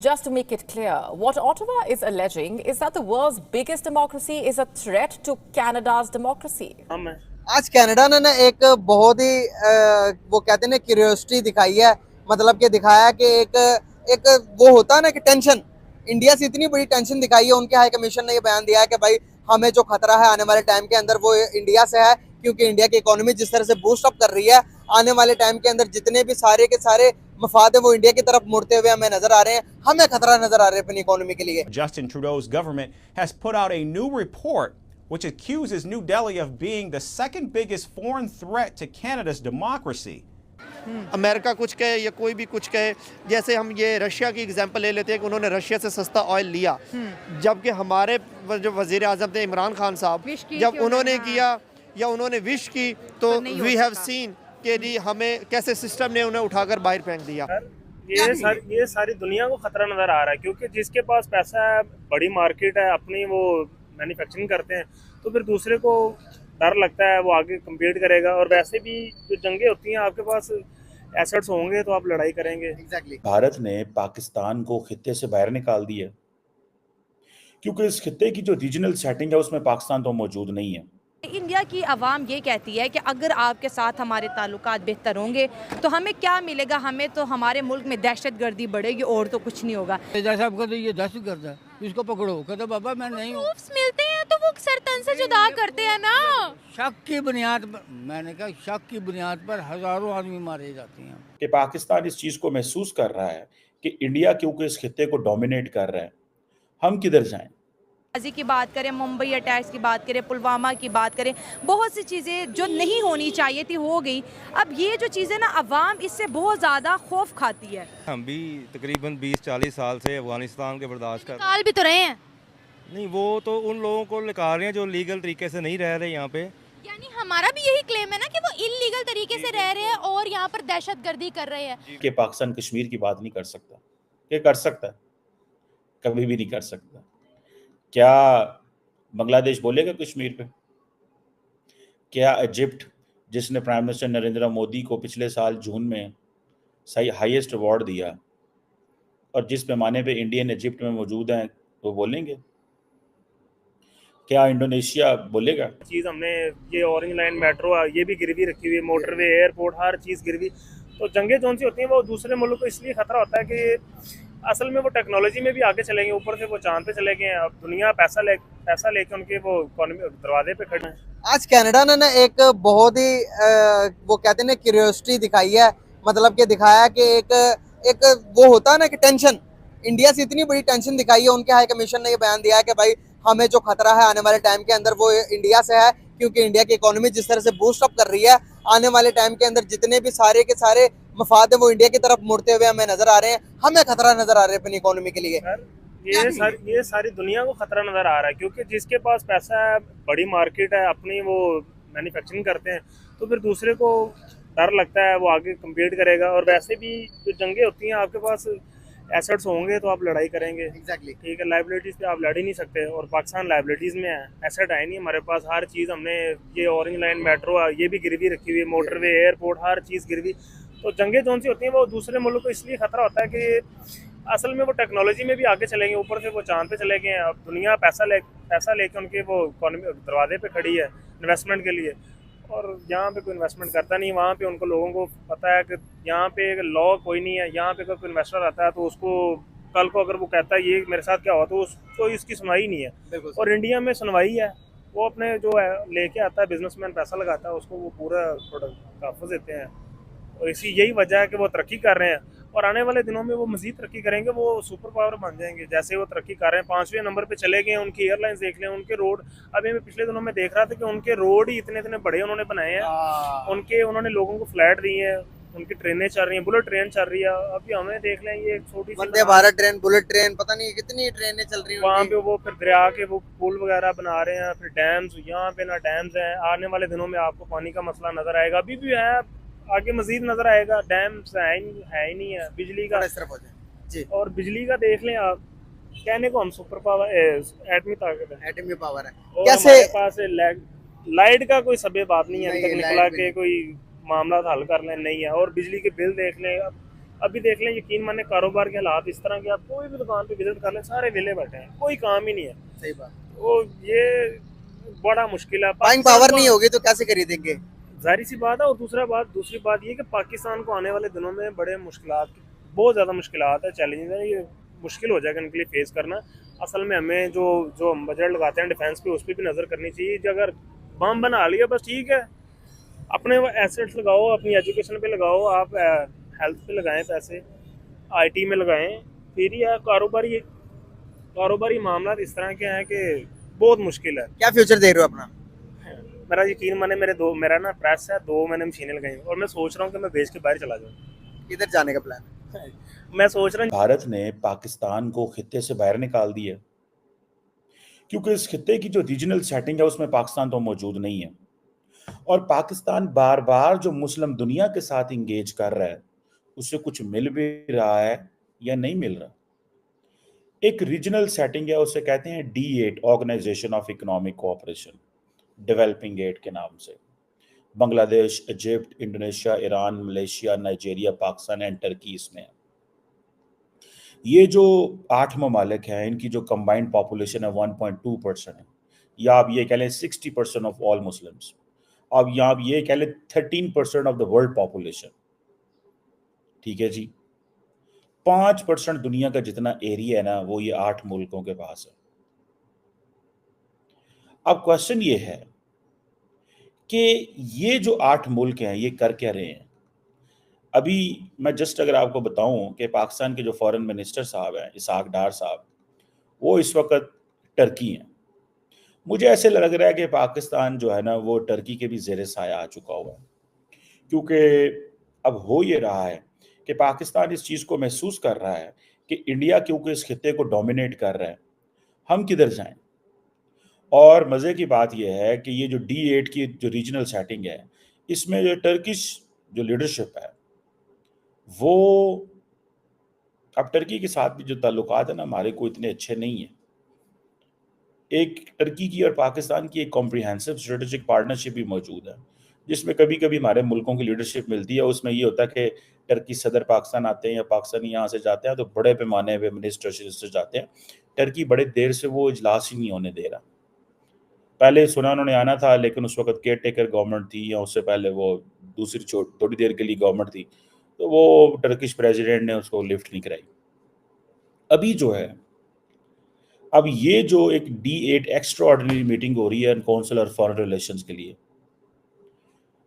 Just to make it clear, what Ottawa is alleging is that the world's biggest democracy is a threat to Canada's democracy. आज Canada ने ना एक बहुत ही वो कहते हैं ना क्यूरियोसिटी दिखाई है। मतलब कि दिखाया कि एक वो होता है ना कि टेंशन, इंडिया से इतनी बड़ी टेंशन दिखाई है। उनके हाई कमीशन ने ये बयान दिया है कि भाई हमें जो खतरा है आने वाले टाइम के अंदर वो इंडिया से है, क्योंकि इंडिया की इकोनॉमी जिस तरह से बूस्ट अप कर रही है, आने वाले टाइम के अंदर जितने भी सारे के सारे मफाद है वो इंडिया की तरफ मुड़ते हुए हमें नजर आ रहे हैं। हमें खतरा नजर आ रहा है अपनी इकोनॉमी के लिए। Justin Trudeau's government has put out a new report which accuses New Delhi of being the second biggest foreign threat to Canada's democracy. America कुछ कहे या कोई भी कुछ कहे, जैसे हम ये रशिया की एग्जांपल ले लेते हैं कि उन्होंने रशिया से सस्ता ऑयल लिया, जबकि हमारे जो वजीर आजम थे इमरान खान साहब, जब उन्होंने किया या उन्होंने विश की तो वी हैव सीन कि जी हमें कैसे सिस्टम ने उन्हें उठाकर बाहर फेंक दिया। ये सारी दुनिया को खतरा नजर आ रहा है, क्योंकि जिसके पास पैसा है, बड़ी मार्केट है, अपनी वो मैन्युफैक्चरिंग करते हैं, तो फिर दूसरे को डर लगता है वो आगे कम्पीट करेगा। और वैसे भी जो जंगें होती हैं, आपके पास एसेट्स होंगे तो आप लड़ाई करेंगे। एग्जैक्टली। भारत ने पाकिस्तान को खित्ते से बाहर निकाल दिया, क्योंकि इस खित्ते की जो रीजनल सेटिंग है उसमें पाकिस्तान तो मौजूद नहीं है। इंडिया की आवाम ये कहती है कि अगर आपके साथ हमारे ताल्लुकात बेहतर होंगे तो हमें क्या मिलेगा, हमें तो हमारे मुल्क में दहशतगर्दी बढ़ेगी और तो कुछ नहीं होगा। जैसा आप कहते ये दहशतगर्द है, इसको पकड़ो, कहते बाबा मैं नहीं हूँ। मिलते हैं तो वो सर तन से जुदा करते हैं ना। शक की बुनियाद पर, मैंने कहा शक की बुनियाद पर हजारों आदमी मारे जाते हैं। कि पाकिस्तान इस चीज को महसूस कर रहा है कि इंडिया क्योंकि इस खित्ते को डोमिनेट कर रहा है, हम किधर जाएं। की बात करें, मुंबई अटैक्स की बात करें, पुलवामा की बात करें, बहुत सी चीज़ें जो नहीं होनी चाहिए थी हो गई। अब ये जो चीज़ें ना अवाम इससे बहुत ज़्यादा खौफ खाती है। हम भी तकरीबन 20-40 साल से अफगानिस्तान के बर्दाश्त कर काल भी तो रहे हैं। नहीं, वो तो उन लोगों को निकाल रहे हैं जो लीगल तरीके से नहीं रह रहे यहाँ पे। यानी हमारा भी यही क्लेम है ना कि वो इल्लीगल तरीके से रह रहे हैं और यहाँ पर दहशतगर्दी कर रहे हैं। कि पाकिस्तान कश्मीर की बात नहीं कर सकता, कि कर सकता है, कभी भी नहीं कर सकता। क्या बांग्लादेश बोलेगा कश्मीर पे? क्या इजिप्ट, जिसने प्राइम मिनिस्टर नरेंद्र मोदी को पिछले साल जून में सही हाईएस्ट अवार्ड दिया और जिस पैमाने पे इंडियन इजिप्ट में मौजूद हैं, वो बोलेंगे? क्या इंडोनेशिया बोलेगा? चीज़ हमने ये ऑरेंज लाइन मेट्रो ये भी गिरवी रखी हुई है, मोटरवे, एयरपोर्ट, हर चीज़ गिरवी। तो जंगें जो सी होती हैं वो दूसरे मुल्क को इसलिए खतरा होता है कि असल में वो टेक्नोलॉजी में भी आगे चलेंगे, ऊपर से वो चांद पे चले गए हैं। अब दुनिया पैसा लेके उनके वो दरवाजे पे खड़े हैं। आज कनाडा ने ना एक बहुत ही वो कहते हैं ना क्यूरियोसिटी दिखाई है। मतलब कि दिखाया कि एक वो होता है ना कि टेंशन, इंडिया से इतनी बड़ी टेंशन दिखाई है। उनके हाई कमीशन ने ये बयान दिया है कि भाई हमें जो खतरा है आने वाले टाइम के अंदर वो इंडिया से है, क्योंकि इंडिया की इकोनॉमी जिस तरह से बूस्ट अप कर रही है, आने वाले टाइम के अंदर जितने भी सारे के सारे मफाद है वो इंडिया की तरफ मुड़ते हुए हमें नजर आ रहे हैं। हमें खतरा नजर आ रहा है अपनी इकोनॉमी के लिए। ये सारी दुनिया को खतरा नजर आ रहा है, क्योंकि जिसके पास पैसा है, बड़ी मार्केट है, अपनी वो मैन्युफैक्चरिंग करते हैं, तो फिर दूसरे को डर लगता है वो आगे कम्पीट करेगा। और वैसे भी जो जंगें होती हैं, आपके पास एसेट्स होंगे तो आप लड़ाई करेंगे। एग्जैक्टली। ठीक है, लाइबिलिटीज पे आप लड़ ही नहीं सकते, और पाकिस्तान लाइबिलिटीज में है, एसेट है नहीं हमारे पास। हर चीज़ हमने ये ऑरेंज लाइन मेट्रो ये भी गिरवी रखी हुई है, मोटरवे, एयरपोर्ट, हर चीज़ गिरवी। तो जंगें जो सी होती हैं वो दूसरे मुल्क को इसलिए खतरा होता है कि असल में वो टेक्नोलॉजी में भी आगे चलेंगे, ऊपर से वो चांद पे चले गए हैं। अब दुनिया पैसा लेके उनके वो दरवाजे पे खड़ी है इन्वेस्टमेंट के लिए, और यहाँ पे कोई इन्वेस्टमेंट करता नहीं। वहाँ पे उनको लोगों को पता है कि यहाँ पे लॉ कोई नहीं है। यहाँ पे कोई इन्वेस्टर आता है तो उसको कल को अगर वो कहता है ये मेरे साथ क्या हुआ, तो उसको इसकी सुनवाई नहीं है। और इंडिया में सुनवाई है, वो अपने जो है लेके आता है, बिजनेसमैन पैसा लगाता है, उसको वो पूरा प्रोडक्ट तहफ़्फ़ुज़ देते हैं। और यही वजह है कि वो तरक्की कर रहे हैं, और आने वाले दिनों में वो मजीद तरक्की करेंगे, वो सुपर पावर बन जाएंगे। जैसे वो तरक्की कर रहे हैं, 5वें नंबर पे चले गए हैं। उनकी एयरलाइंस देख लें, उनके रोड, अभी मैं पिछले दिनों में देख रहा था कि उनके रोड ही इतने इतने बड़े उन्होंने बनाए हैं। उन्होंने लोगों को फ्लैट दिए हैं, उनकी ट्रेनें चल रही हैं, बुलेट ट्रेन चल रही है। अभी हमें देख लें, ये छोटी सी Vande Bharat train, bullet train, पता नहीं कितनी ट्रेनें चल रही हैं वहाँ पे। वो फिर दरिया के वो पुल वगैरह बना रहे हैं, फिर डैम्स, यहाँ पे ना डैम्स हैं। आने वाले दिनों में आपको पानी का मसला नजर आएगा, अभी भी है, आगे मजीद नजर आएगा। डैम्स है ही नहीं है। बिजली का जी। और बिजली का देख लें आप, कहने को हम सुपर पावर एटमी ताकत है, एटमी पावर है। और कैसे हमारे पास लाइट का कोई सबे बात नहीं है, अभी तक निकला के कोई मामला हल कर लें नहीं है। और बिजली के बिल देख लें, अभी देख लें, यकीन माने कारोबार के हालात इस तरह के, आप कोई भी दुकान पे विजिट कर लें, सारे विले बैठे हैं, कोई काम ही नहीं है। सही बात। तो ये बड़ा मुश्किल है। बाइंग पावर नहीं होगी तो कैसे खरीदेंगे? जाहिर सी बात है। और दूसरी बात ये कि पाकिस्तान को आने वाले दिनों में बड़े मुश्किलात, बहुत ज़्यादा मुश्किलात है, चैलेंजेस है, ये मुश्किल हो जाएगा इनके लिए फेस करना। असल में हमें जो हम बजट लगाते हैं डिफेंस पे, उस पर भी नज़र करनी चाहिए। जो अगर बम बना लिया बस ठीक है, अपने एसेट्स लगाओ, अपनी एजुकेशन पे लगाओ, आप हेल्थ पे लगाएं पैसे, आईटी में लगाएं, फिर ही कारोबारी मामला इस तरह के हैं कि बहुत मुश्किल है। क्या फ्यूचर देख रहे हो अपना? मेरा यकीन माने, मेरा ना प्रेस है, 2 मैंने मशीनें लगाई हैं और मैं सोच रहा हूँ कि मैं बेच के बाहर चला जाऊँ। किधर जाने का प्लान है? मैं सोच रहा हूँ, भारत ने पाकिस्तान को खित्ते से बाहर निकाल दिया, क्योंकि इस खित्ते की जो रीजनल सेटिंग है उसमें पाकिस्तान तो मौजूद नहीं है। और पाकिस्तान बार बार जो मुस्लिम दुनिया के साथ इंगेज कर रहा है, उससे कुछ मिल भी रहा है या नहीं मिल रहा। एक रीजनल सेटिंग है, उसे कहते हैं D8, organisation of economic cooperation, developing 8 के नाम से। Bangladesh, Egypt, Indonesia, Iran, Malaysia, Nigeria, Pakistan and Turkey इसमें है। ये जो 8 ममालिक हैं, इनकी जो कंबाइंड पॉपुलेशन है 1.2% है, या आप ये कह लें 60% ऑफ ऑल मुस्लिम्स। अब यहाँ आप ये कह लें 13% ऑफ द वर्ल्ड पॉपुलेशन। ठीक है जी, 5% दुनिया का जितना एरिया है ना, वो ये 8 मुल्कों के पास है। अब क्वेश्चन ये है कि ये जो 8 मुल्क हैं, ये कर क्या रहे हैं? अभी मैं जस्ट अगर आपको बताऊं कि पाकिस्तान के जो फॉरेन मिनिस्टर साहब हैं, इसहाक डार साहब, वो इस वक्त टर्की हैं। मुझे ऐसे लग रहा है कि पाकिस्तान जो है ना, वो टर्की के भी ज़ेरे साया आ चुका हुआ है, क्योंकि अब हो ये रहा है कि पाकिस्तान इस चीज़ को महसूस कर रहा है कि इंडिया क्योंकि इस खित्ते को डोमिनेट कर रहा है, हम किधर जाएं। और मज़े की बात यह है कि ये जो D8 की जो रीजनल सेटिंग है, इसमें जो टर्किश जो लीडरशिप है, वो अब टर्की के साथ भी जो ताल्लुकात है ना हमारे को इतने अच्छे नहीं है। एक टर्की की और पाकिस्तान की एक कॉम्प्रिहेंसिव स्ट्रेटेजिक पार्टनरशिप भी मौजूद है, जिसमें कभी कभी हमारे मुल्कों की लीडरशिप मिलती है। उसमें ये होता है कि टर्की सदर पाकिस्तान आते हैं या पाकिस्तानी यहाँ से जाते हैं तो बड़े पैमाने पे मिनिस्टर जाते हैं। टर्की बड़े देर से वो इजलास ही नहीं होने दे रहा। पहले सुना उन्होंने आना था, लेकिन उस वक्त केयर टेकर गवर्नमेंट थी, या उससे पहले वो दूसरी थोड़ी देर के लिए गवर्नमेंट थी, तो वो टर्किश प्रेसिडेंट ने उसको लिफ्ट नहीं कराई। अभी जो है, अब ये जो एक D8 एक्स्ट्रा ऑर्डिनरी मीटिंग हो रही है काउंसिल और फॉरेन रिलेशंस के लिए,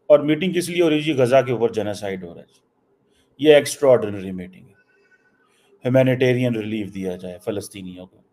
और मीटिंग किस लिए हो रही है जी? गजा के ऊपर जेनोसाइड हो रहा है। ये एक्स्ट्रा ऑर्डिनरी मीटिंग है, ह्यूमैनिटेरियन रिलीफ दिया जाए फ़लस्तीनियों को।